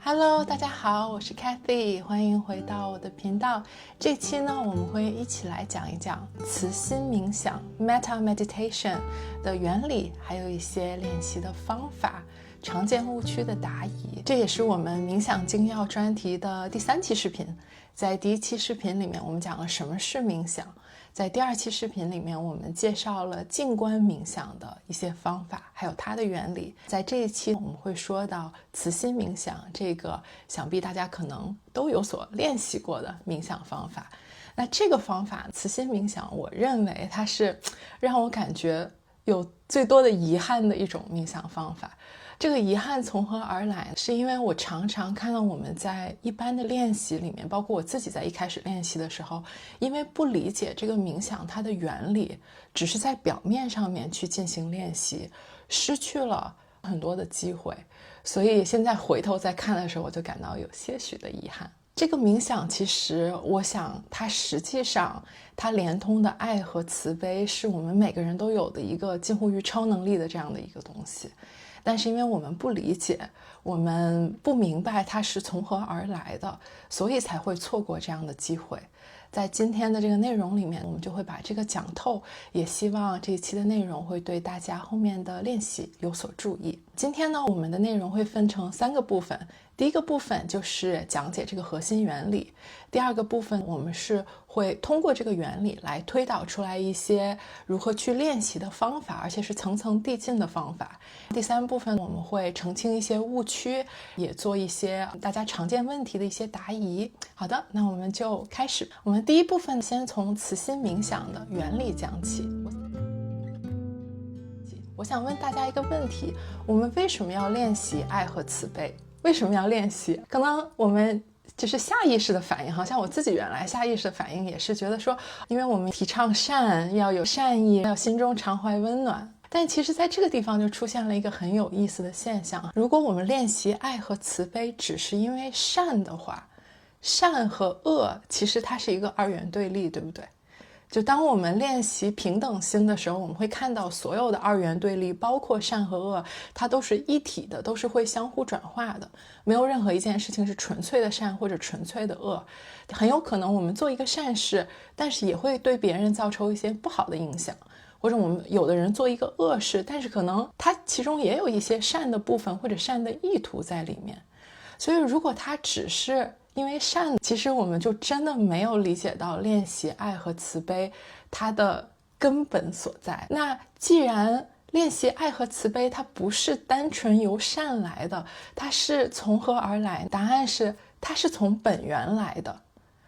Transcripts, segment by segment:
Hello， 大家好，我是 Kathy， 欢迎回到我的频道。这期呢，我们会一起来讲一讲慈心冥想 Metta Meditation 的原理，还有一些练习的方法，常见误区的答疑。这也是我们冥想精要专题的第3期视频。在第1期视频里面，我们讲了什么是冥想。在第2期视频里面，我们介绍了静观冥想的一些方法，还有它的原理。在这一期我们会说到慈心冥想，这个想必大家可能都有所练习过的冥想方法。那这个方法慈心冥想，我认为它是让我感觉有最多的遗憾的一种冥想方法。这个遗憾从何而来？是因为我常常看到我们在一般的练习里面，包括我自己在一开始练习的时候，因为不理解这个冥想它的原理，只是在表面上面去进行练习，失去了很多的机会。所以现在回头再看的时候，我就感到有些许的遗憾。这个冥想其实我想它实际上它连通的爱和慈悲是我们每个人都有的一个近乎于超能力的这样的一个东西，但是因为我们不理解，我们不明白它是从何而来的，所以才会错过这样的机会。在今天的这个内容里面，我们就会把这个讲透，也希望这一期的内容会对大家后面的练习有所注意。今天呢，我们的内容会分成3个部分。第一个部分就是讲解这个核心原理，第2个部分我们是会通过这个原理来推导出来一些如何去练习的方法，而且是层层递进的方法。第3部分我们会澄清一些误区，也做一些大家常见问题的一些答疑。好的，那我们就开始。我们第一部分先从慈心冥想的原理讲起。我想问大家一个问题，我们为什么要练习爱和慈悲？为什么要练习？可能我们就是下意识的反应，好像我自己原来下意识的反应也是觉得说，因为我们提倡善，要有善意，要心中常怀温暖。但其实在这个地方就出现了一个很有意思的现象，如果我们练习爱和慈悲只是因为善的话，善和恶其实它是一个二元对立，对不对？就当我们练习平等心的时候，我们会看到所有的二元对立，包括善和恶，它都是一体的，都是会相互转化的，没有任何一件事情是纯粹的善或者纯粹的恶。很有可能我们做一个善事，但是也会对别人造成一些不好的影响，或者我们有的人做一个恶事，但是可能它其中也有一些善的部分或者善的意图在里面。所以如果它只是因为善，其实我们就真的没有理解到练习爱和慈悲它的根本所在。那既然练习爱和慈悲它不是单纯由善来的，它是从何而来？答案是它是从本源来的。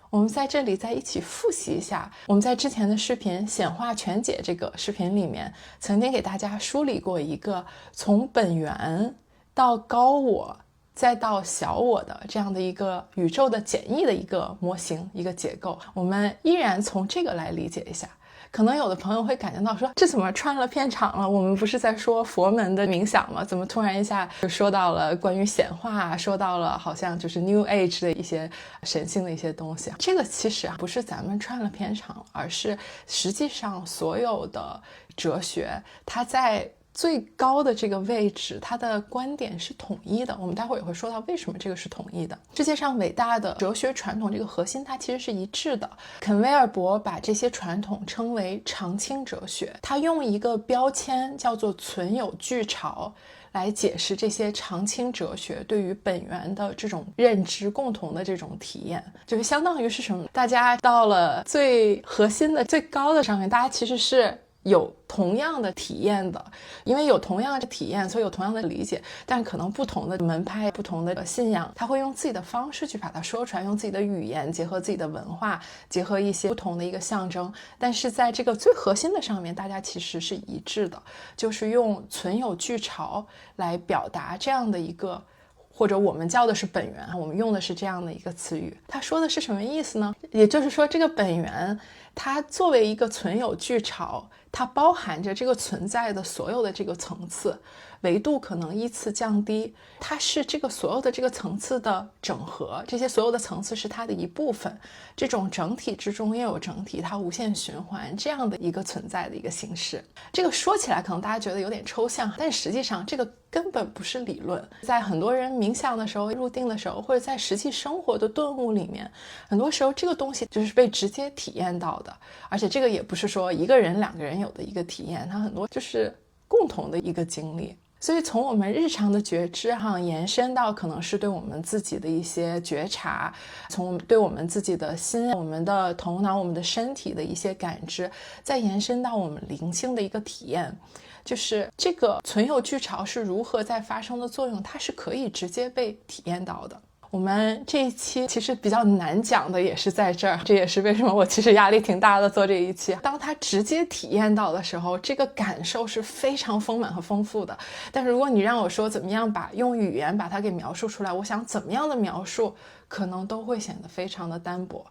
我们在这里再一起复习一下，我们在之前的视频显化全解这个视频里面曾经给大家梳理过一个从本源到高我再到小我的这样的一个宇宙的简易的一个模型，一个结构，我们依然从这个来理解一下。可能有的朋友会感觉到说，这怎么串了片场了？我们不是在说佛门的冥想吗？怎么突然一下就说到了关于显化，说到了好像就是 New Age 的一些神性的一些东西。这个其实不是咱们串了片场，而是实际上所有的哲学它在最高的这个位置，它的观点是统一的。我们待会儿也会说到为什么这个是统一的。世界上伟大的哲学传统这个核心它其实是一致的。肯威尔伯把这些传统称为常青哲学，他用一个标签叫做存有据巢来解释这些常青哲学对于本源的这种认知共同的这种体验，就是相当于是什么？大家到了最核心的最高的上面，大家其实是有同样的体验的，因为有同样的体验，所以有同样的理解，但可能不同的门派、不同的信仰，他会用自己的方式去把它说出来，用自己的语言，结合自己的文化，结合一些不同的一个象征，但是在这个最核心的上面，大家其实是一致的，就是用存有据巢来表达这样的一个，或者我们叫的是本源，我们用的是这样的一个词语。他说的是什么意思呢？也就是说，这个本源它作为一个存有巨潮，它包含着这个存在的所有的这个层次，维度可能依次降低，它是这个所有的这个层次的整合，这些所有的层次是它的一部分，这种整体之中又有整体，它无限循环这样的一个存在的一个形式。这个说起来可能大家觉得有点抽象，但实际上这个根本不是理论。在很多人冥想的时候、入定的时候，或者在实际生活的顿悟里面，很多时候这个东西就是被直接体验到的，而且这个也不是说一个人两个人有的一个体验，它很多就是共同的一个经历。所以从我们日常的觉知延伸到可能是对我们自己的一些觉察，从对我们自己的心、我们的头脑、我们的身体的一些感知，再延伸到我们灵性的一个体验，就是这个存有巨潮是如何在发生的作用，它是可以直接被体验到的。我们这一期其实比较难讲的也是在这儿，这也是为什么我其实压力挺大的做这一期。当他直接体验到的时候，这个感受是非常丰满和丰富的。但是如果你让我说怎么样用语言把它给描述出来，我想怎么样的描述可能都会显得非常的单薄。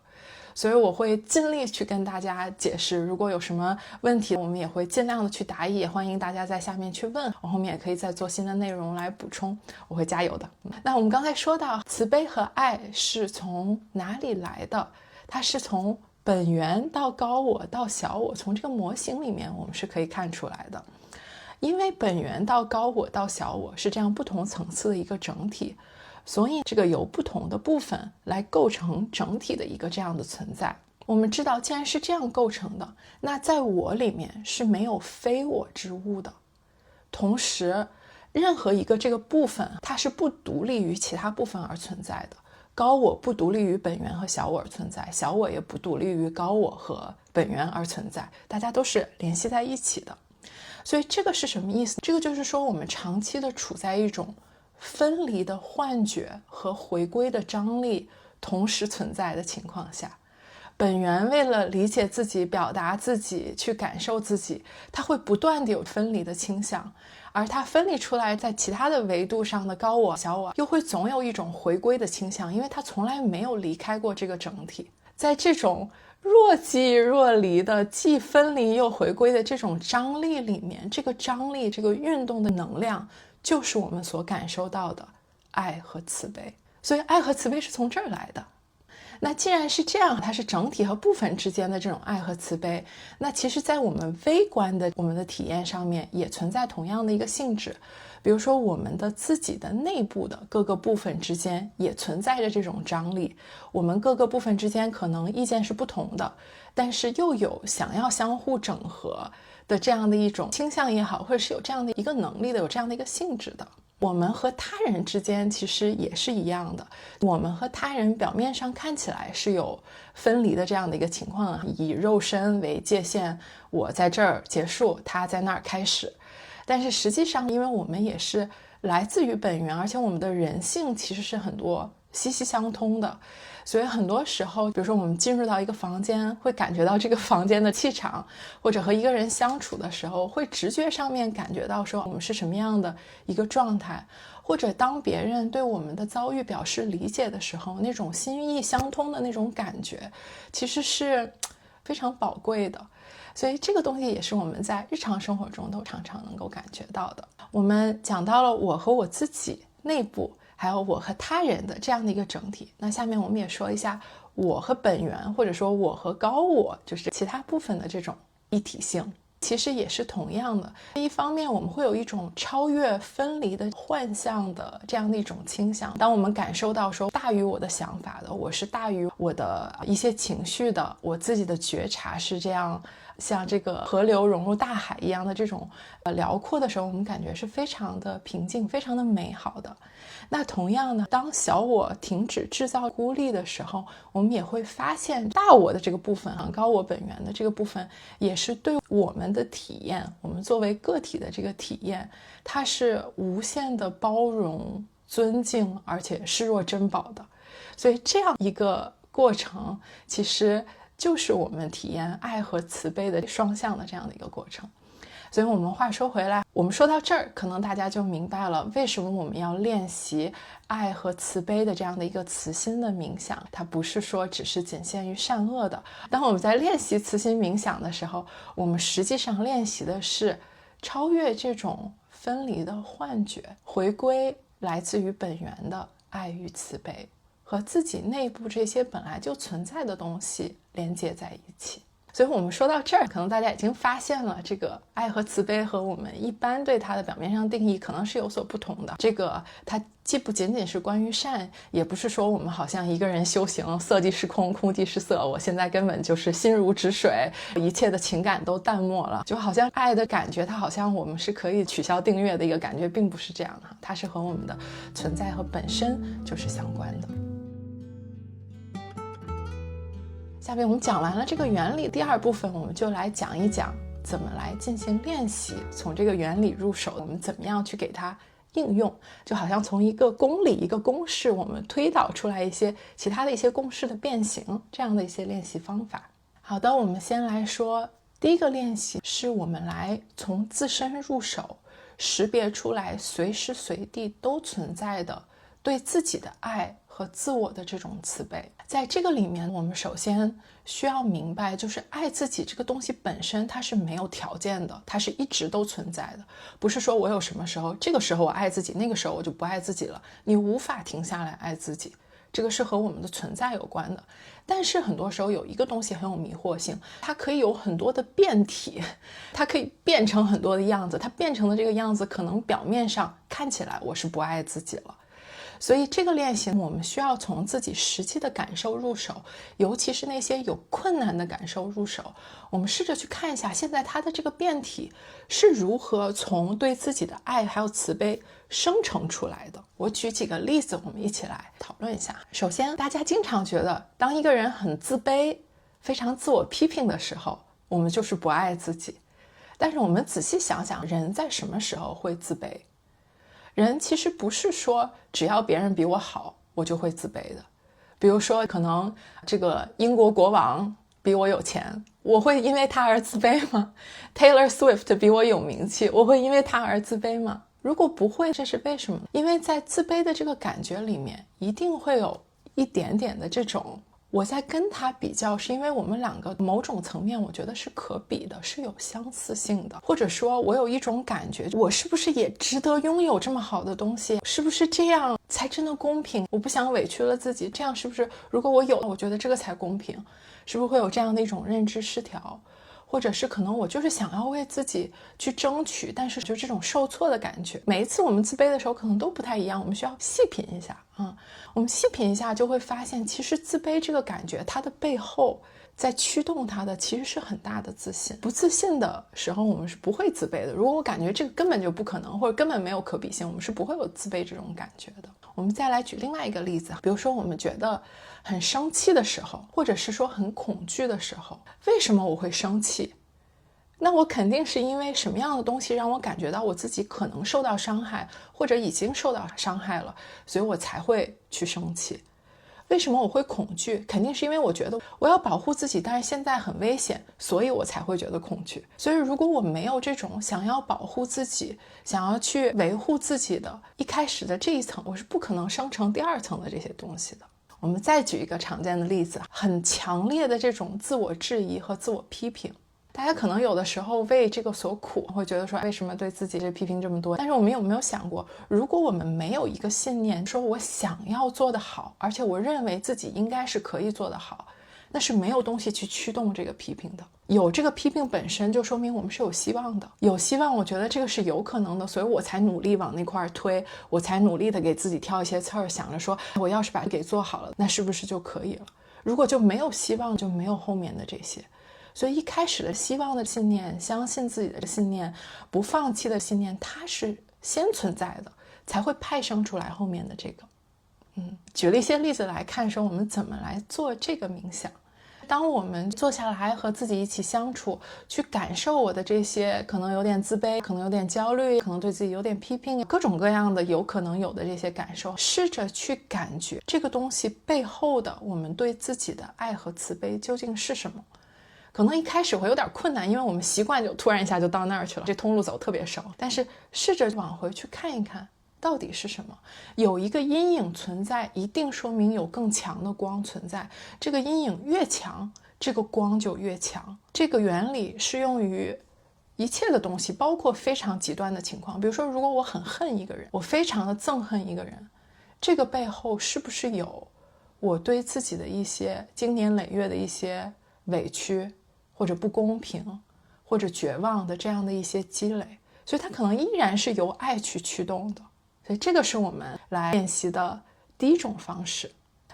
所以我会尽力去跟大家解释，如果有什么问题，我们也会尽量的去答疑，也欢迎大家在下面去问，我后面也可以再做新的内容来补充，我会加油的。那我们刚才说到慈悲和爱是从哪里来的，它是从本源到高我到小我，从这个模型里面我们是可以看出来的。因为本源到高我到小我是这样不同层次的一个整体，所以这个由不同的部分来构成整体的一个这样的存在。我们知道既然是这样构成的，那在我里面是没有非我之物的，同时任何一个这个部分它是不独立于其他部分而存在的，高我不独立于本源和小我而存在，小我也不独立于高我和本源而存在，大家都是联系在一起的。所以这个是什么意思？这个就是说我们长期的处在一种分离的幻觉和回归的张力同时存在的情况下，本源为了理解自己、表达自己、去感受自己，它会不断的有分离的倾向，而它分离出来在其他的维度上的高我、小我又会总有一种回归的倾向，因为它从来没有离开过这个整体。在这种若即若离的既分离又回归的这种张力里面，这个张力、这个运动的能量就是我们所感受到的爱和慈悲。所以爱和慈悲是从这儿来的。那既然是这样，它是整体和部分之间的这种爱和慈悲，那其实在我们微观的我们的体验上面也存在同样的一个性质。比如说我们的自己的内部的各个部分之间也存在着这种张力，我们各个部分之间可能意见是不同的，但是又有想要相互整合的这样的一种倾向也好，或者是有这样的一个能力的，有这样的一个性质的。我们和他人之间其实也是一样的，我们和他人表面上看起来是有分离的这样的一个情况，以肉身为界限，我在这儿结束，他在那儿开始。但是实际上因为我们也是来自于本源，而且我们的人性其实是很多息息相通的，所以很多时候比如说我们进入到一个房间，会感觉到这个房间的气场，或者和一个人相处的时候会直觉上面感觉到说我们是什么样的一个状态，或者当别人对我们的遭遇表示理解的时候，那种心意相通的那种感觉其实是非常宝贵的。所以这个东西也是我们在日常生活中都常常能够感觉到的。我们讲到了我和我自己内部，还有我和他人的这样的一个整体，那下面我们也说一下我和本源，或者说我和高我，就是其他部分的这种一体性，其实也是同样的。一方面我们会有一种超越分离的幻象的这样的一种倾向，当我们感受到说大于我的想法的，我是大于我的一些情绪的，我自己的觉察是这样像这个河流融入大海一样的这种辽阔的时候，我们感觉是非常的平静，非常的美好的。那同样呢，当小我停止制造孤立的时候，我们也会发现大我的这个部分高我本源的这个部分也是对我们的体验，我们作为个体的这个体验，它是无限的包容、尊敬，而且视若珍宝的。所以这样一个过程其实就是我们体验爱和慈悲的双向的这样的一个过程。所以我们话说回来，我们说到这儿，可能大家就明白了为什么我们要练习爱和慈悲的这样的一个慈心的冥想。它不是说只是仅限于善恶的。当我们在练习慈心冥想的时候，我们实际上练习的是超越这种分离的幻觉，回归来自于本源的爱与慈悲，和自己内部这些本来就存在的东西连接在一起。所以我们说到这儿，可能大家已经发现了，这个爱和慈悲和我们一般对它的表面上定义可能是有所不同的。这个它既不仅仅是关于善，也不是说我们好像一个人修行色即是空，空即是色，我现在根本就是心如止水，一切的情感都淡漠了，就好像爱的感觉它好像我们是可以取消订阅的一个感觉，并不是这样的，它是和我们的存在和本身就是相关的。下面我们讲完了这个原理，第二部分我们就来讲一讲怎么来进行练习。从这个原理入手，我们怎么样去给它应用，就好像从一个公理一个公式，我们推导出来一些其他的一些公式的变形，这样的一些练习方法。好的，我们先来说第一个练习，是我们来从自身入手，识别出来随时随地都存在的对自己的爱和自我的这种慈悲。在这个里面，我们首先需要明白，就是爱自己这个东西本身它是没有条件的，它是一直都存在的，不是说我有什么时候这个时候我爱自己，那个时候我就不爱自己了，你无法停下来爱自己，这个是和我们的存在有关的。但是很多时候有一个东西很有迷惑性，它可以有很多的变体，它可以变成很多的样子，它变成的这个样子可能表面上看起来我是不爱自己了。所以这个练习我们需要从自己实际的感受入手，尤其是那些有困难的感受入手。我们试着去看一下现在它的这个变体是如何从对自己的爱还有慈悲生成出来的。我举几个例子，我们一起来讨论一下。首先，大家经常觉得当一个人很自卑，非常自我批评的时候，我们就是不爱自己。但是我们仔细想想，人在什么时候会自卑？人其实不是说只要别人比我好我就会自卑的。比如说可能这个英国国王比我有钱，我会因为他而自卑吗？ Taylor Swift 比我有名气，我会因为他而自卑吗？如果不会，这是为什么？因为在自卑的这个感觉里面一定会有一点点的这种我在跟他比较，是因为我们两个某种层面我觉得是可比的，是有相似性的，或者说我有一种感觉，我是不是也值得拥有这么好的东西？是不是这样才真的公平？我不想委屈了自己，这样是不是如果我有，我觉得这个才公平？是不是会有这样的一种认知失调？或者是可能我就是想要为自己去争取，但是就这种受挫的感觉。每一次我们自卑的时候可能都不太一样，我们需要细品一下我们细品一下就会发现，其实自卑这个感觉它的背后在驱动它的其实是很大的自信。不自信的时候我们是不会自卑的，如果我感觉这个根本就不可能，或者根本没有可比性，我们是不会有自卑这种感觉的。我们再来举另外一个例子，比如说我们觉得很生气的时候，或者是说很恐惧的时候，为什么我会生气？那我肯定是因为什么样的东西让我感觉到我自己可能受到伤害，或者已经受到伤害了，所以我才会去生气。为什么我会恐惧？肯定是因为我觉得我要保护自己，但是现在很危险，所以我才会觉得恐惧。所以如果我没有这种想要保护自己，想要去维护自己的一开始的这一层，我是不可能生成第二层的这些东西的。我们再举一个常见的例子，很强烈的这种自我质疑和自我批评。大家可能有的时候为这个所苦，会觉得说为什么对自己这批评这么多？但是我们有没有想过，如果我们没有一个信念说我想要做得好，而且我认为自己应该是可以做得好，那是没有东西去驱动这个批评的。有这个批评本身就说明我们是有希望的，有希望，我觉得这个是有可能的，所以我才努力往那块推，我才努力的给自己挑一些刺儿，想着说我要是把它给做好了，那是不是就可以了？如果就没有希望，就没有后面的这些。所以一开始的希望的信念，相信自己的信念，不放弃的信念，它是先存在的，才会派生出来后面的这个。举了一些例子来看说我们怎么来做这个冥想。当我们坐下来和自己一起相处，去感受我的这些可能有点自卑，可能有点焦虑，可能对自己有点批评，各种各样的有可能有的这些感受，试着去感觉这个东西背后的我们对自己的爱和慈悲究竟是什么。可能一开始会有点困难，因为我们习惯就突然一下就到那儿去了，这通路走特别熟。但是试着往回去看一看，到底是什么？有一个阴影存在，一定说明有更强的光存在。这个阴影越强，这个光就越强。这个原理适用于一切的东西，包括非常极端的情况。比如说，如果我很恨一个人，我非常的憎恨一个人，这个背后是不是有我对自己的一些经年累月的一些委屈，或者不公平，或者绝望的这样的一些积累？所以它可能依然是由爱去驱动的。所以这个是我们来练习的第一种方式。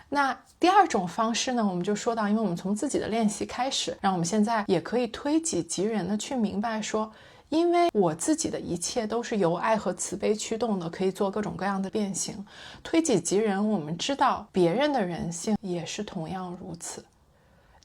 那第二种方式呢，我们就说到，因为我们从自己的练习开始，让我们现在也可以推己及人的去明白说，因为我自己的一切都是由爱和慈悲驱动的，可以做各种各样的变形。推己及人，我们知道别人的人性也是同样如此。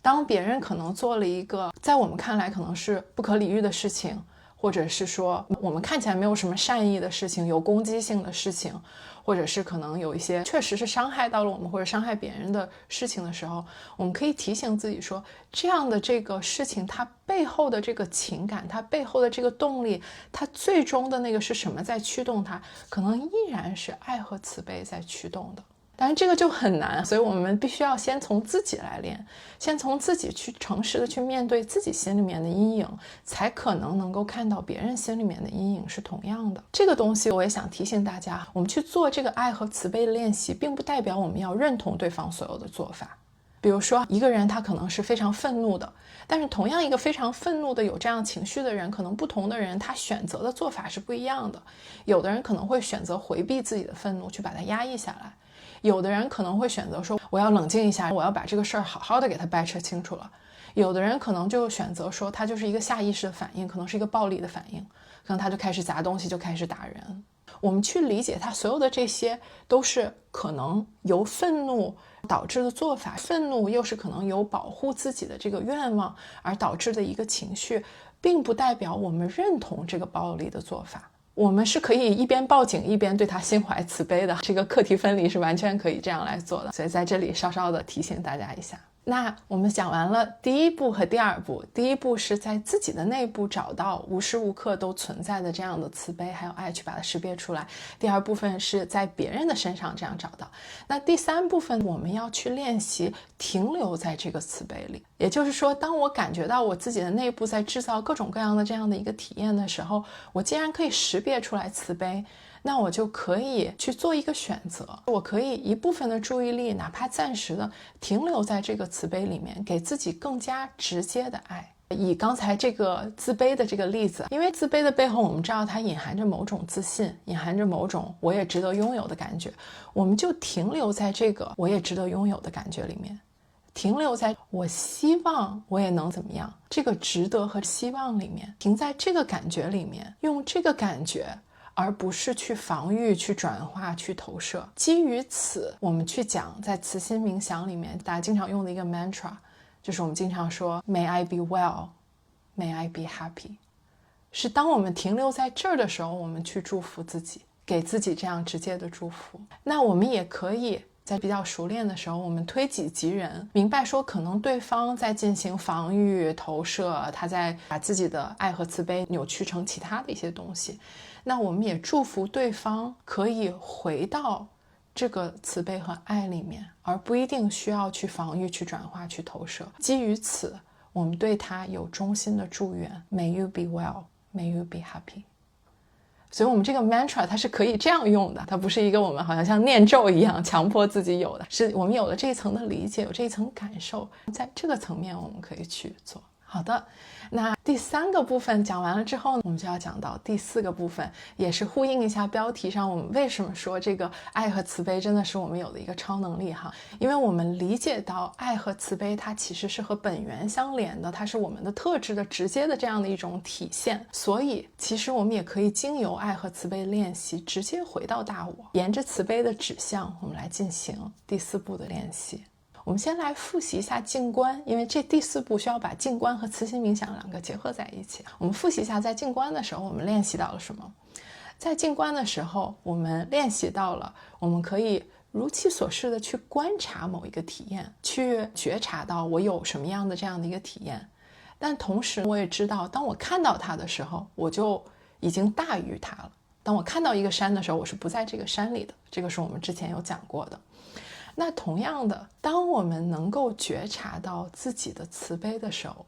当别人可能做了一个在我们看来可能是不可理喻的事情，或者是说我们看起来没有什么善意的事情，有攻击性的事情，或者是可能有一些确实是伤害到了我们或者伤害别人的事情的时候，我们可以提醒自己说，这样的这个事情它背后的这个情感，它背后的这个动力，它最终的那个是什么在驱动它？可能依然是爱和慈悲在驱动的。当然这个就很难，所以我们必须要先从自己来练，先从自己去诚实的去面对自己心里面的阴影，才可能够看到别人心里面的阴影是同样的。这个东西我也想提醒大家，我们去做这个爱和慈悲的练习，并不代表我们要认同对方所有的做法。比如说一个人他可能是非常愤怒的，但是同样一个非常愤怒的有这样情绪的人，可能不同的人他选择的做法是不一样的。有的人可能会选择回避自己的愤怒，去把它压抑下来，有的人可能会选择说我要冷静一下，我要把这个事儿好好的给它掰扯清楚了。有的人可能就选择说他就是一个下意识的反应，可能是一个暴力的反应，可能他就开始砸东西，就开始打人。我们去理解他所有的这些都是可能由愤怒导致的做法，愤怒又是可能由保护自己的这个愿望而导致的一个情绪，并不代表我们认同这个暴力的做法。我们是可以一边报警一边对他心怀慈悲的，这个课题分离是完全可以这样来做的。所以在这里稍稍的提醒大家一下。那我们讲完了第一步和第二步，第一步是在自己的内部找到无时无刻都存在的这样的慈悲还有爱，去把它识别出来。第二部分是在别人的身上这样找到。那第三部分我们要去练习停留在这个慈悲里，也就是说，当我感觉到我自己的内部在制造各种各样的这样的一个体验的时候，我既然可以识别出来慈悲，那我就可以去做一个选择，我可以一部分的注意力哪怕暂时的停留在这个慈悲里面，给自己更加直接的爱。以刚才这个自卑的这个例子，因为自卑的背后我们知道它隐含着某种自信，隐含着某种我也值得拥有的感觉，我们就停留在这个我也值得拥有的感觉里面，停留在我希望我也能怎么样这个值得和希望里面，停在这个感觉里面，用这个感觉而不是去防御、去转化、去投射。基于此，我们去讲在慈心冥想里面大家经常用的一个 mantra， 就是我们经常说 May I be well, May I be happy， 是当我们停留在这儿的时候，我们去祝福自己，给自己这样直接的祝福。那我们也可以在比较熟练的时候，我们推己及人，明白说可能对方在进行防御、投射，他在把自己的爱和慈悲扭曲成其他的一些东西，那我们也祝福对方可以回到这个慈悲和爱里面，而不一定需要去防御、去转化、去投射。基于此，我们对他有衷心的祝愿 May you be well, May you be happy。所以我们这个 mantra 它是可以这样用的，它不是一个我们好像像念咒一样强迫自己有的，是我们有了这一层的理解，有这一层感受，在这个层面我们可以去做。好的，那第三个部分讲完了之后，我们就要讲到第四个部分，也是呼应一下标题上我们为什么说这个爱和慈悲真的是我们有的一个超能力哈。因为我们理解到爱和慈悲它其实是和本源相连的，它是我们的特质的直接的这样的一种体现，所以其实我们也可以经由爱和慈悲练习直接回到大我，沿着慈悲的指向我们来进行第四步的练习。我们先来复习一下静观，因为这第四步需要把静观和慈心冥想两个结合在一起。我们复习一下在静观的时候我们练习到了什么。在静观的时候我们练习到了我们可以如其所示的去观察某一个体验，去觉察到我有什么样的这样的一个体验，但同时我也知道，当我看到它的时候，我就已经大于它了。当我看到一个山的时候，我是不在这个山里的，这个是我们之前有讲过的。那同样的，当我们能够觉察到自己的慈悲的时候，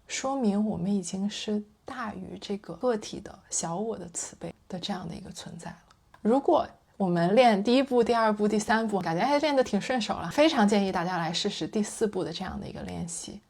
说明我们已经是大于这个个体的小我的慈悲的这样的一个存在了。如果我们练第一步、第二步、第三步，感觉练得挺顺手了，非常建议大家来试试第4步的这样的一个练习。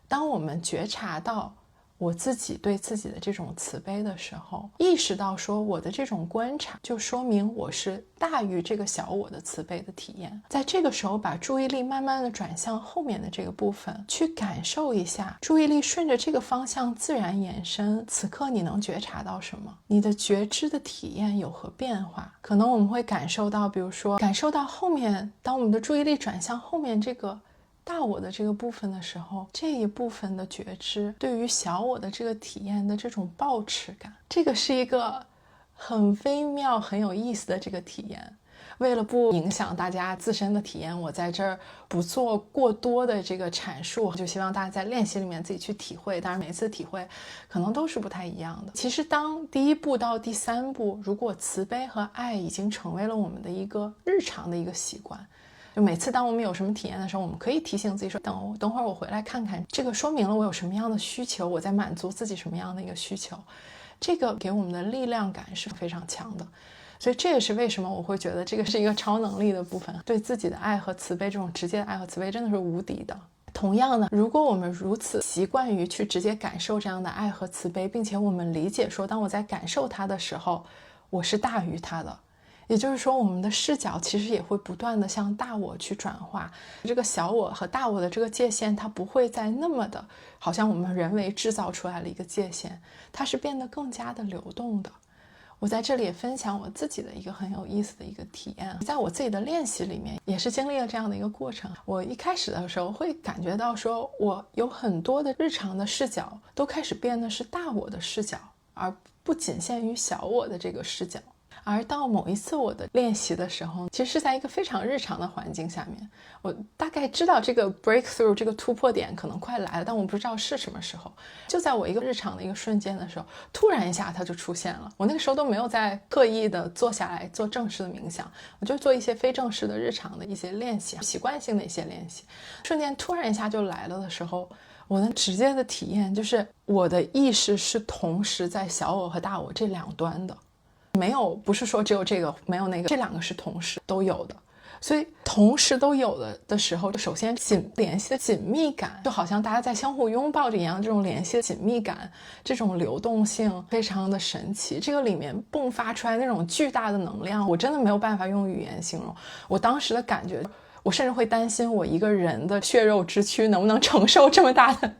当我们觉察到我自己对自己的这种慈悲的时候，意识到说我的这种观察就说明我是大于这个小我的慈悲的体验，在这个时候把注意力慢慢的转向后面的这个部分，去感受一下，注意力顺着这个方向自然延伸，此刻你能觉察到什么？你的觉知的体验有何变化？可能我们会感受到，比如说感受到后面，当我们的注意力转向后面这个大我的这个部分的时候，这一部分的觉知对于小我的这个体验的这种抱持感，这个是一个很微妙很有意思的这个体验。为了不影响大家自身的体验，我在这儿不做过多的这个阐述，就希望大家在练习里面自己去体会，当然每次体会可能都是不太一样的。其实当第1步到第3步，如果慈悲和爱已经成为了我们的一个日常的一个习惯，就每次当我们有什么体验的时候，我们可以提醒自己说，等会儿我回来看看，这个说明了我有什么样的需求，我在满足自己什么样的一个需求，这个给我们的力量感是非常强的。所以这也是为什么我会觉得这个是一个超能力的部分，对自己的爱和慈悲，这种直接的爱和慈悲真的是无敌的。同样呢，如果我们如此习惯于去直接感受这样的爱和慈悲，并且我们理解说，当我在感受它的时候，我是大于它的，也就是说我们的视角其实也会不断的向大我去转化，这个小我和大我的这个界限，它不会再那么的好像我们人为制造出来了一个界限，它是变得更加的流动的。我在这里也分享我自己的一个很有意思的一个体验，在我自己的练习里面也是经历了这样的一个过程。我一开始的时候会感觉到说，我有很多的日常的视角都开始变得是大我的视角，而不仅限于小我的这个视角。而到某一次我的练习的时候，其实是在一个非常日常的环境下面，我大概知道这个 breakthrough 这个突破点可能快来了，但我不知道是什么时候。就在我一个日常的一个瞬间的时候，突然一下它就出现了。我那个时候都没有在刻意的坐下来做正式的冥想，我就做一些非正式的日常的一些练习，习惯性的一些练习，瞬间突然一下就来了的时候，我的直接的体验就是我的意识是同时在小我和大我这两端的，不是说只有这个没有那个，这两个是同时都有的。所以同时都有的时候，首先联系的紧密感，就好像大家在相互拥抱着一样，这种联系的紧密感，这种流动性非常的神奇。这个里面迸发出来那种巨大的能量，我真的没有办法用语言形容。我当时的感觉，我甚至会担心我一个人的血肉之躯能不能承受这么大的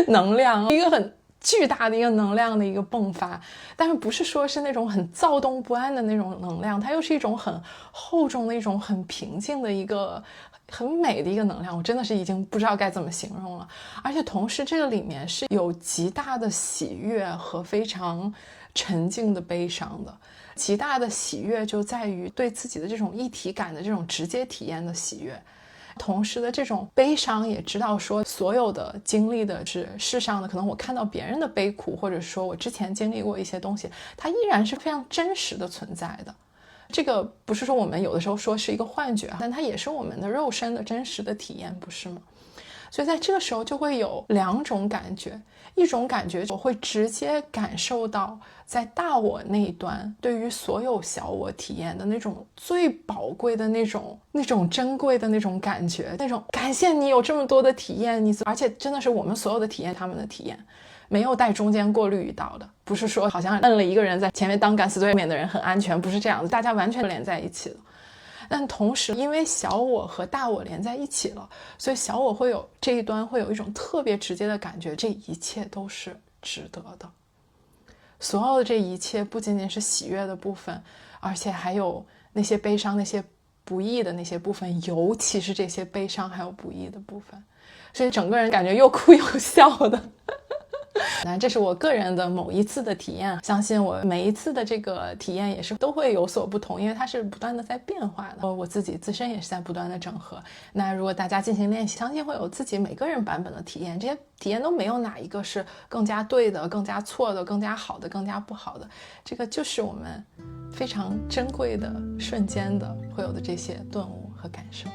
能量，一个很巨大的一个能量的一个迸发，但是不是说是那种很躁动不安的那种能量，它又是一种很厚重的一种很平静的一个很美的一个能量，我真的是已经不知道该怎么形容了。而且同时这个里面是有极大的喜悦和非常沉静的悲伤的。极大的喜悦就在于对自己的这种一体感的这种直接体验的喜悦，同时的这种悲伤也知道说所有的经历的是世上的，可能我看到别人的悲苦，或者说我之前经历过一些东西，它依然是非常真实的存在的。这个不是说我们有的时候说是一个幻觉，但它也是我们的肉身的真实的体验，不是吗？所以在这个时候就会有两种感觉，一种感觉我会直接感受到在大我那一端对于所有小我体验的那种最宝贵的那种珍贵的那种感觉，那种感谢你有这么多的体验，而且真的是我们所有的体验，他们的体验没有带中间过滤到的，不是说好像摁了一个人在前面当敢死队面的人很安全，不是这样子，大家完全连在一起了。但同时因为小我和大我连在一起了，所以小我会有这一端会有一种特别直接的感觉，这一切都是值得的。所有的这一切不仅仅是喜悦的部分，而且还有那些悲伤，那些不易的那些部分，尤其是这些悲伤还有不易的部分，所以整个人感觉又哭又笑的那这是我个人的某一次的体验，相信我每一次的这个体验也是都会有所不同，因为它是不断的在变化的，我自己自身也是在不断的整合。那如果大家进行练习，相信会有自己每个人版本的体验，这些体验都没有哪一个是更加对的、更加错的、更加好的、更加不好的，这个就是我们非常珍贵的瞬间的会有的这些顿悟和感受。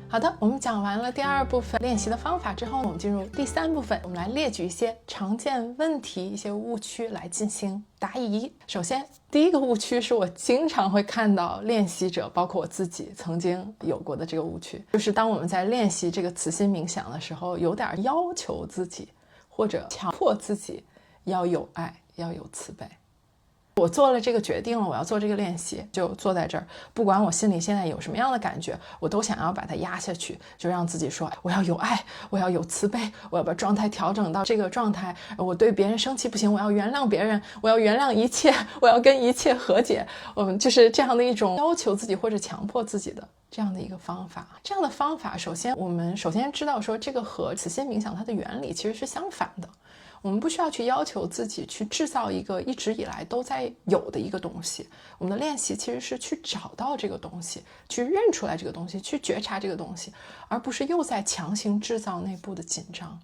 好的，我们讲完了第2部分练习的方法之后，我们进入第3部分，我们来列举一些常见问题、一些误区来进行答疑。首先，第一个误区是我经常会看到练习者，包括我自己曾经有过的这个误区，就是当我们在练习这个慈心冥想的时候，有点要求自己或者强迫自己要有爱，要有慈悲。我做了这个决定了，我要做这个练习，就坐在这儿，不管我心里现在有什么样的感觉，我都想要把它压下去，就让自己说我要有爱，我要有慈悲，我要把状态调整到这个状态，我对别人生气不行，我要原谅别人，我要原谅一切，我要跟一切和解。我们就是这样的一种要求自己或者强迫自己的这样的一个方法。这样的方法，我们首先知道说这个和慈心冥想它的原理其实是相反的。我们不需要去要求自己去制造一个一直以来都在有的一个东西，我们的练习其实是去找到这个东西，去认出来这个东西，去觉察这个东西，而不是又在强行制造内部的紧张。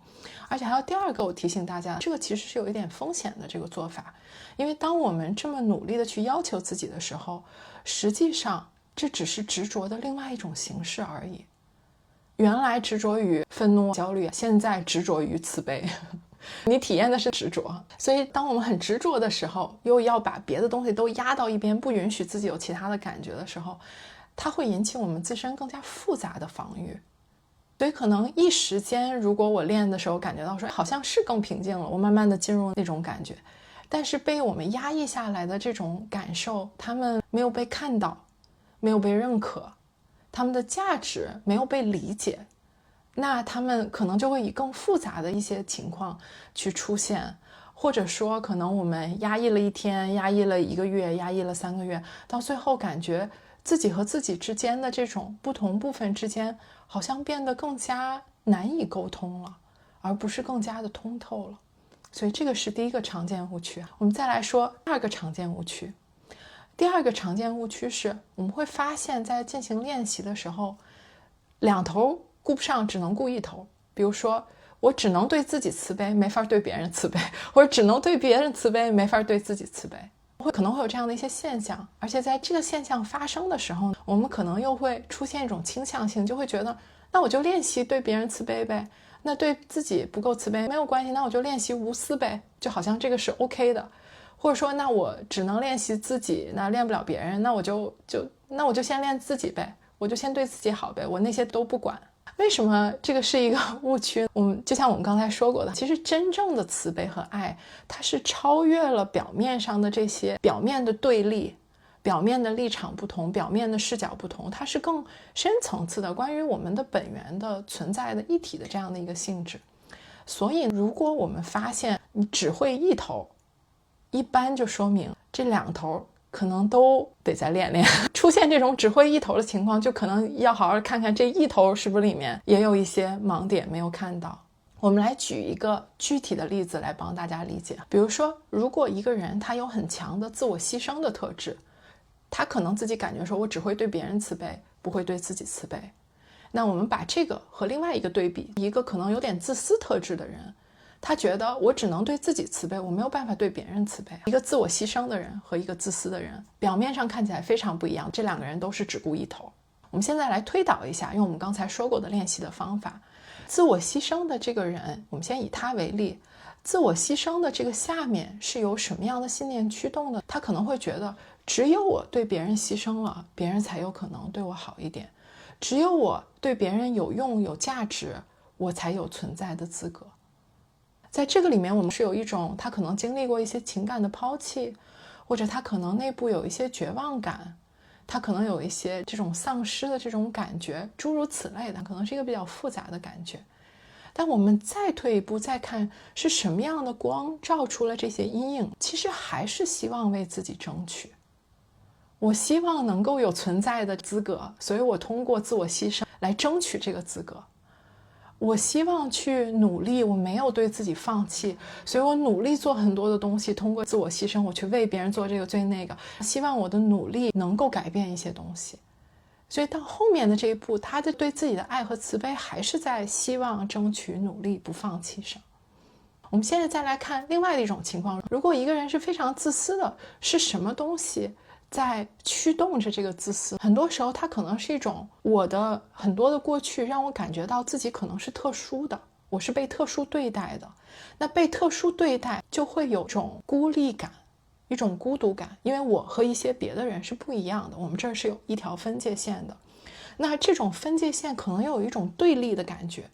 而且还有第2个我提醒大家，这个其实是有一点风险的这个做法，因为当我们这么努力的去要求自己的时候，实际上这只是执着的另外一种形式而已。原来执着于愤怒焦虑，现在执着于慈悲你体验的是执着，所以当我们很执着的时候，又要把别的东西都压到一边，不允许自己有其他的感觉的时候，它会引起我们自身更加复杂的防御。所以可能一时间，如果我练的时候感觉到说好像是更平静了，我慢慢的进入那种感觉，但是被我们压抑下来的这种感受，他们没有被看到，没有被认可，他们的价值没有被理解，那他们可能就会以更复杂的一些情况去出现，或者说可能我们压抑了1天，压抑了1个月，压抑了3个月，到最后感觉自己和自己之间的这种不同部分之间好像变得更加难以沟通了，而不是更加的通透了。所以这个是第1个常见误区。我们再来说第2个常见误区。第2个常见误区是我们会发现在进行练习的时候，两头顾不上，只能顾一头。比如说我只能对自己慈悲，没法对别人慈悲，或者只能对别人慈悲，没法对自己慈悲，可能会有这样的一些现象。而且在这个现象发生的时候，我们可能又会出现一种倾向性，就会觉得那我就练习对别人慈悲呗，那对自己不够慈悲没有关系，那我就练习无私呗，就好像这个是 OK 的。或者说那我只能练习自己，那练不了别人，那我就先练自己呗，我就先对自己好呗，我那些都不管。为什么这个是一个误区？就像我们刚才说过的，其实真正的慈悲和爱，它是超越了表面上的这些表面的对立，表面的立场不同，表面的视角不同，它是更深层次的关于我们的本源的存在的一体的这样的一个性质。所以如果我们发现你只会一头，一般就说明这2头可能都得再练练。出现这种只会一头的情况，就可能要好好看看这一头是不是里面也有一些盲点没有看到。我们来举一个具体的例子来帮大家理解。比如说，如果一个人他有很强的自我牺牲的特质，他可能自己感觉说我只会对别人慈悲，不会对自己慈悲。那我们把这个和另外一个对比，一个可能有点自私特质的人，他觉得我只能对自己慈悲，我没有办法对别人慈悲。一个自我牺牲的人和一个自私的人，表面上看起来非常不一样，这2个人都是只顾一头。我们现在来推导一下，用我们刚才说过的练习的方法。自我牺牲的这个人，我们先以他为例，自我牺牲的这个下面是由什么样的信念驱动的？他可能会觉得只有我对别人牺牲了，别人才有可能对我好一点，只有我对别人有用有价值，我才有存在的资格。在这个里面，我们是有一种他可能经历过一些情感的抛弃，或者他可能内部有一些绝望感，他可能有一些这种丧失的这种感觉，诸如此类的，可能是一个比较复杂的感觉。但我们再退一步再看是什么样的光照出了这些阴影，其实还是希望为自己争取。我希望能够有存在的资格，所以我通过自我牺牲来争取这个资格。我希望去努力，我没有对自己放弃，所以我努力做很多的东西，通过自我牺牲，我去为别人做这个做那个，希望我的努力能够改变一些东西。所以到后面的这一步，他的对自己的爱和慈悲还是在希望、争取、努力、不放弃上。我们现在再来看另外的一种情况，如果一个人是非常自私的，是什么东西在驱动着这个自私？很多时候它可能是一种我的很多的过去让我感觉到自己可能是特殊的，我是被特殊对待的。那被特殊对待就会有种孤立感，一种孤独感，因为我和一些别的人是不一样的，我们这儿是有一条分界线的。那这种分界线可能有一种对立的感觉，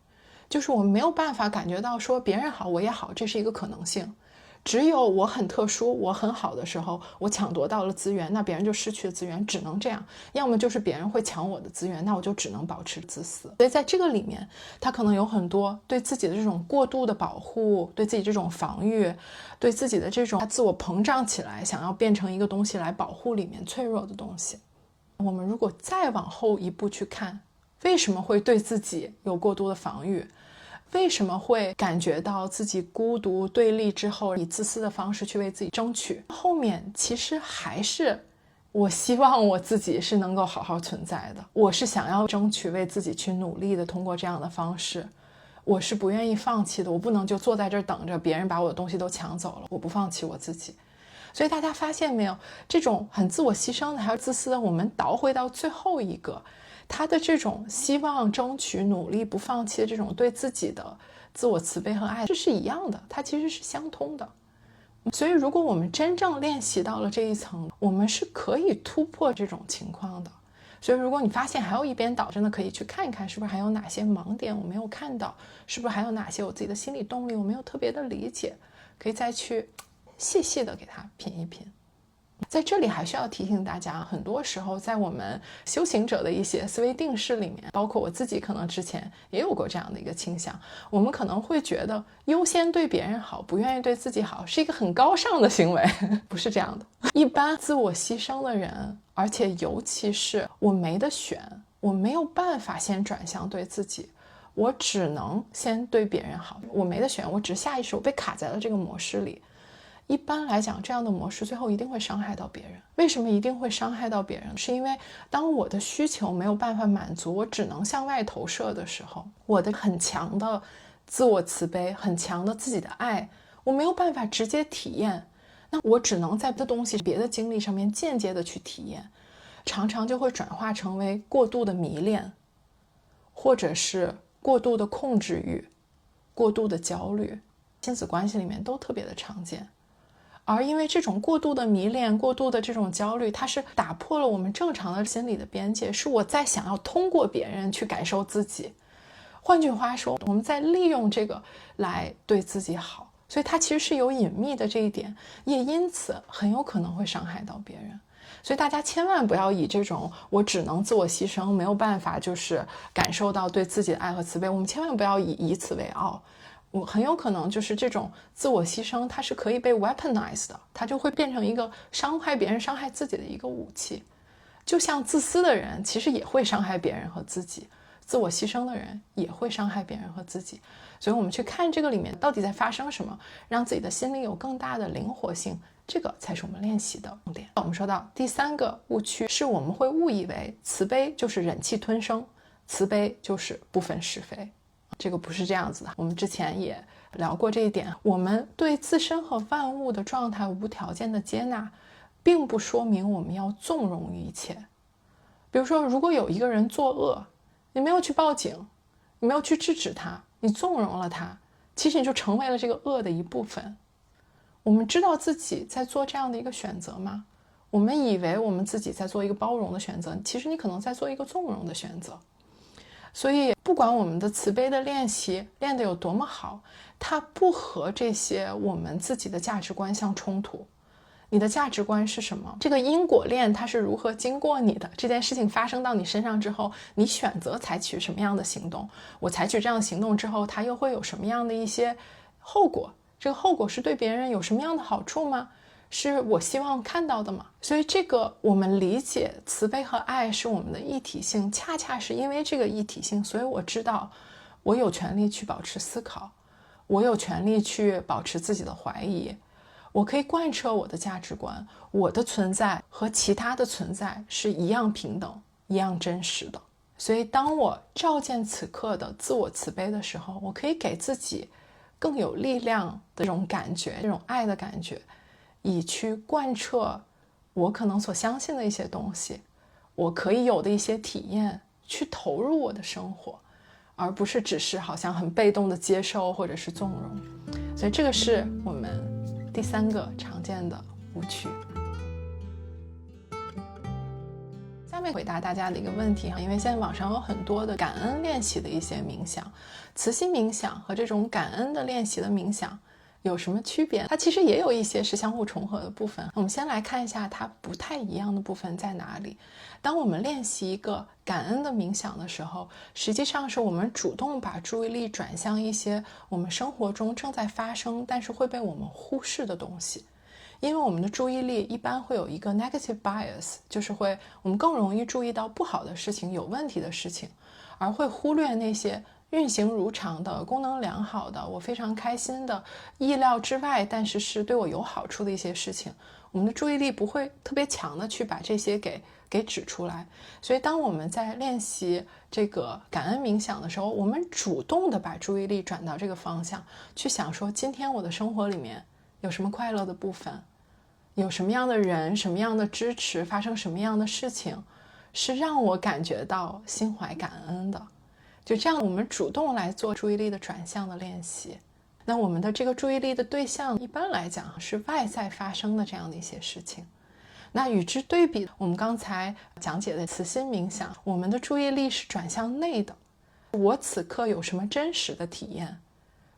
就是我们没有办法感觉到说别人好我也好，这是一个可能性。只有我很特殊，我很好的时候，我抢夺到了资源，那别人就失去了资源，只能这样。要么就是别人会抢我的资源，那我就只能保持自私。所以在这个里面，他可能有很多对自己的这种过度的保护，对自己这种防御，对自己的这种自我膨胀起来，想要变成一个东西来保护里面脆弱的东西。我们如果再往后一步去看，为什么会对自己有过度的防御？为什么会感觉到自己孤独对立之后，以自私的方式去为自己争取？后面其实还是我希望我自己是能够好好存在的，我是想要争取为自己去努力的，通过这样的方式，我是不愿意放弃的，我不能就坐在这儿等着别人把我的东西都抢走了，我不放弃我自己。所以大家发现没有，这种很自我牺牲的还有自私的，我们倒回到最后一个，他的这种希望、争取、努力、不放弃的这种对自己的自我慈悲和爱，这是一样的，它其实是相通的。所以如果我们真正练习到了这一层，我们是可以突破这种情况的。所以如果你发现还有一边倒，真的可以去看一看，是不是还有哪些盲点我没有看到，是不是还有哪些我自己的心理动力我没有特别的理解，可以再去细细的给它品一品。在这里还需要提醒大家，很多时候在我们修行者的一些思维定式里面，包括我自己可能之前也有过这样的一个倾向，我们可能会觉得优先对别人好，不愿意对自己好是一个很高尚的行为。不是这样的。一般自我牺牲的人，而且尤其是我没得选，我没有办法先转向对自己，我只能先对别人好，我没得选，我只下意识我被卡在了这个模式里。一般来讲，这样的模式最后一定会伤害到别人。为什么一定会伤害到别人？是因为当我的需求没有办法满足，我只能向外投射的时候，我的很强的自我慈悲，很强的自己的爱，我没有办法直接体验，那我只能在别的东西、别的经历上面间接的去体验，常常就会转化成为过度的迷恋，或者是过度的控制欲、过度的焦虑，亲子关系里面都特别的常见。而因为这种过度的迷恋，过度的这种焦虑，它是打破了我们正常的心理的边界，是我在想要通过别人去感受自己。换句话说，我们在利用这个来对自己好，所以它其实是有隐秘的这一点，也因此很有可能会伤害到别人。所以大家千万不要以这种我只能自我牺牲，没有办法就是感受到对自己的爱和慈悲，我们千万不要以此为傲。我很有可能就是这种自我牺牲，它是可以被 weaponize 的，它就会变成一个伤害别人、伤害自己的一个武器。就像自私的人其实也会伤害别人和自己，自我牺牲的人也会伤害别人和自己。所以我们去看这个里面到底在发生什么，让自己的心灵有更大的灵活性，这个才是我们练习的重点。我们说到第三个误区是我们会误以为慈悲就是忍气吞声，慈悲就是不分是非。这个不是这样子的，我们之前也聊过这一点。我们对自身和万物的状态无条件的接纳，并不说明我们要纵容一切。比如说，如果有一个人作恶，你没有去报警，你没有去制止他，你纵容了他，其实你就成为了这个恶的一部分。我们知道自己在做这样的一个选择吗？我们以为我们自己在做一个包容的选择，其实你可能在做一个纵容的选择。所以不管我们的慈悲的练习练得有多么好，它不和这些我们自己的价值观相冲突。你的价值观是什么？这个因果链它是如何经过你的？这件事情发生到你身上之后，你选择采取什么样的行动？我采取这样的行动之后，它又会有什么样的一些后果？这个后果是对别人有什么样的好处吗？是我希望看到的吗？所以这个我们理解慈悲和爱是我们的一体性，恰恰是因为这个一体性，所以我知道我有权利去保持思考，我有权利去保持自己的怀疑，我可以贯彻我的价值观，我的存在和其他的存在是一样平等、一样真实的。所以当我照见此刻的自我慈悲的时候，我可以给自己更有力量的这种感觉，这种爱的感觉，以去贯彻我可能所相信的一些东西，我可以有的一些体验，去投入我的生活，而不是只是好像很被动的接受或者是纵容。所以这个是我们第3个常见的误区。下面回答大家的一个问题，因为现在网上有很多的感恩练习的一些冥想，慈心冥想和这种感恩的练习的冥想有什么区别？它其实也有一些是相互重合的部分。我们先来看一下它不太一样的部分在哪里。当我们练习一个感恩的冥想的时候，实际上是我们主动把注意力转向一些我们生活中正在发生但是会被我们忽视的东西。因为我们的注意力一般会有一个 negative bias， 就是我们更容易注意到不好的事情、有问题的事情，而会忽略那些运行如常的、功能良好的、我非常开心的、意料之外但是是对我有好处的一些事情。我们的注意力不会特别强的去把这些给指出来。所以当我们在练习这个感恩冥想的时候，我们主动的把注意力转到这个方向，去想说今天我的生活里面有什么快乐的部分，有什么样的人、什么样的支持，发生什么样的事情是让我感觉到心怀感恩的。就这样我们主动来做注意力的转向的练习。那我们的这个注意力的对象一般来讲是外在发生的这样的一些事情。那与之对比，我们刚才讲解的慈心冥想，我们的注意力是转向内的。我此刻有什么真实的体验，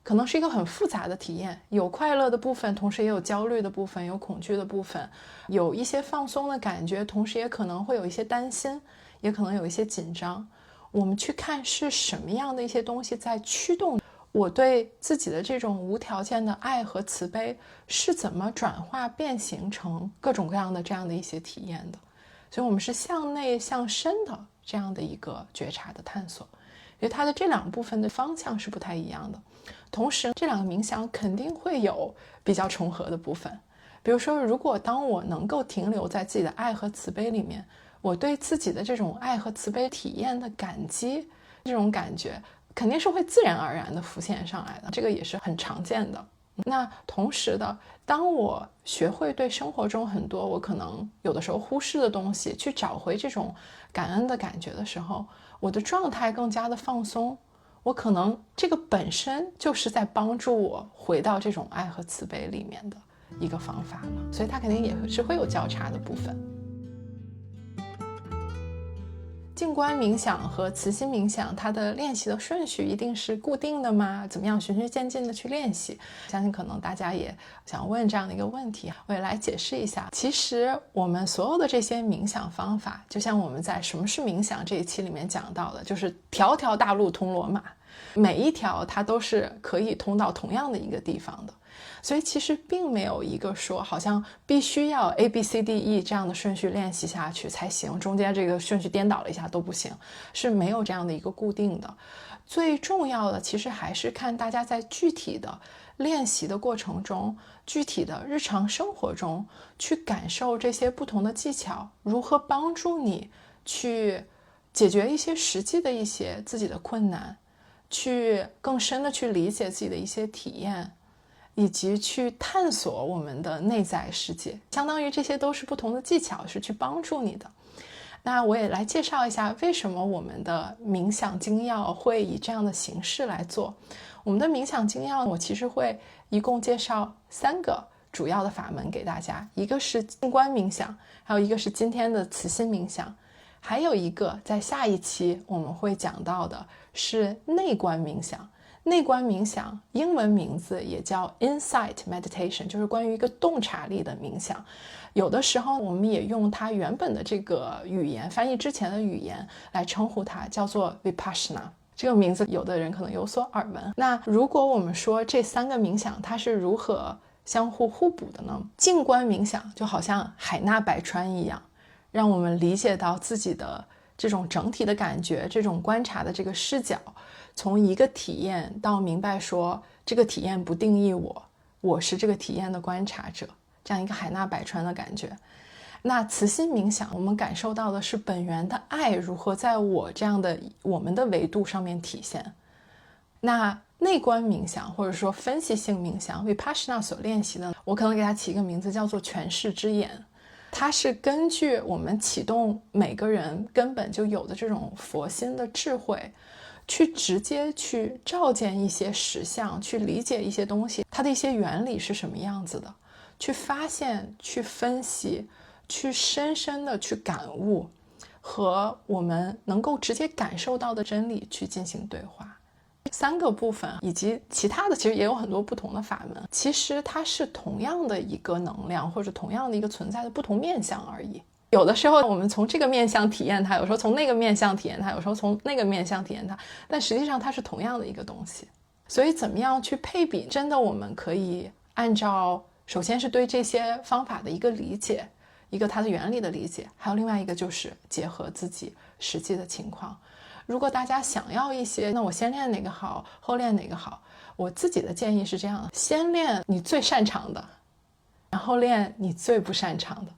可能是一个很复杂的体验，有快乐的部分，同时也有焦虑的部分，有恐惧的部分，有一些放松的感觉，同时也可能会有一些担心，也可能有一些紧张。我们去看是什么样的一些东西在驱动我对自己的这种无条件的爱和慈悲是怎么转化变形成各种各样的这样的一些体验的。所以我们是向内向深的这样的一个觉察的探索，因为它的这两部分的方向是不太一样的。同时这两个冥想肯定会有比较重合的部分，比如说如果当我能够停留在自己的爱和慈悲里面，我对自己的这种爱和慈悲体验的感激，这种感觉肯定是会自然而然的浮现上来的，这个也是很常见的。那同时的，当我学会对生活中很多我可能有的时候忽视的东西去找回这种感恩的感觉的时候，我的状态更加的放松，我可能这个本身就是在帮助我回到这种爱和慈悲里面的一个方法了，所以它肯定也是会有交叉的部分。静观冥想和慈心冥想，它的练习的顺序一定是固定的吗？怎么样循序渐进的去练习？相信可能大家也想问这样的一个问题，我也来解释一下。其实我们所有的这些冥想方法，就像我们在什么是冥想这一期里面讲到的，就是条条大路通罗马，每一条它都是可以通到同样的一个地方的。所以其实并没有一个说好像必须要 ABCDE 这样的顺序练习下去才行，中间这个顺序颠倒了一下都不行，是没有这样的一个固定的。最重要的其实还是看大家在具体的练习的过程中，具体的日常生活中去感受这些不同的技巧如何帮助你去解决一些实际的一些自己的困难，去更深的去理解自己的一些体验，以及去探索我们的内在世界，相当于这些都是不同的技巧，是去帮助你的。那我也来介绍一下为什么我们的冥想精要会以这样的形式来做。我们的冥想精要，我其实会一共介绍3个主要的法门给大家，一个是静观冥想，还有一个是今天的慈心冥想，还有一个在下一期我们会讲到的是内观冥想。内观冥想英文名字也叫 Insight Meditation， 就是关于一个洞察力的冥想。有的时候我们也用它原本的这个语言，翻译之前的语言来称呼它，叫做 Vipassana。 这个名字有的人可能有所耳闻。那如果我们说这3个冥想它是如何相互互补的呢？静观冥想就好像海纳百川一样，让我们理解到自己的这种整体的感觉，这种观察的这个视角，从一个体验到明白说这个体验不定义我，我是这个体验的观察者，这样一个海纳百川的感觉。那慈心冥想，我们感受到的是本源的爱如何在我这样的我们的维度上面体现。那内观冥想或者说分析性冥想 Vipassana 所练习的，我可能给它起一个名字叫做诠释之眼。它是根据我们启动每个人根本就有的这种佛心的智慧，去直接去照见一些实相，去理解一些东西，它的一些原理是什么样子的，去发现，去分析，去深深的去感悟，和我们能够直接感受到的真理去进行对话。3个部分以及其他的其实也有很多不同的法门，其实它是同样的一个能量，或者同样的一个存在的不同面向而已。有的时候我们从这个面向体验它，有时候从那个面向体验它，有时候从那个面向体验它，但实际上它是同样的一个东西。所以怎么样去配比，真的我们可以按照首先是对这些方法的一个理解，一个它的原理的理解，还有另外一个就是结合自己实际的情况。如果大家想要一些，那我先练哪个好，后练哪个好，我自己的建议是这样的：先练你最擅长的，然后练你最不擅长的，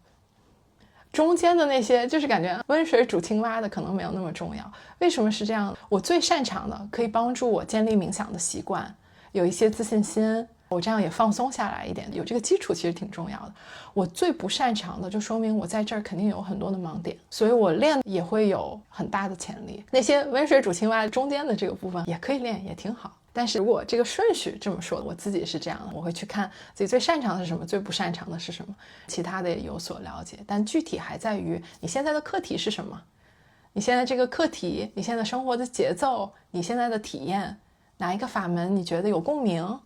中间的那些就是感觉温水煮青蛙的可能没有那么重要。为什么是这样？我最擅长的可以帮助我建立冥想的习惯，有一些自信心，我这样也放松下来一点，有这个基础其实挺重要的。我最不擅长的就说明我在这儿肯定有很多的盲点，所以我练也会有很大的潜力。那些温水煮青蛙中间的这个部分也可以练，也挺好。但是如果这个顺序这么说，我自己是这样的，我会去看自己最擅长的是什么，最不擅长的是什么，其他的也有所了解。但具体还在于你现在的课题是什么，你现在这个课题，你现在生活的节奏，你现在的体验，哪一个法门你觉得有共鸣，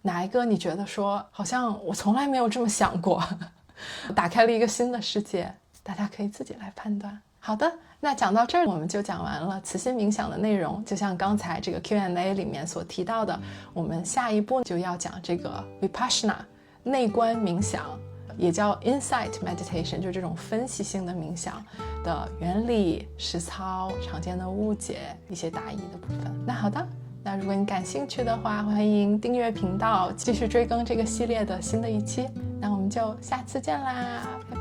哪一个你觉得说好像我从来没有这么想过打开了一个新的世界，大家可以自己来判断。好的，那讲到这儿我们就讲完了慈心冥想的内容。就像刚才这个 Q&A 里面所提到的，我们下一步就要讲这个 Vipassana 内观冥想，也叫 Insight Meditation， 就是这种分析性的冥想的原理、实操、常见的误解、一些答疑的部分。那好的，那如果你感兴趣的话，欢迎订阅频道，继续追更这个系列的新的一期。那我们就下次见啦，拜拜。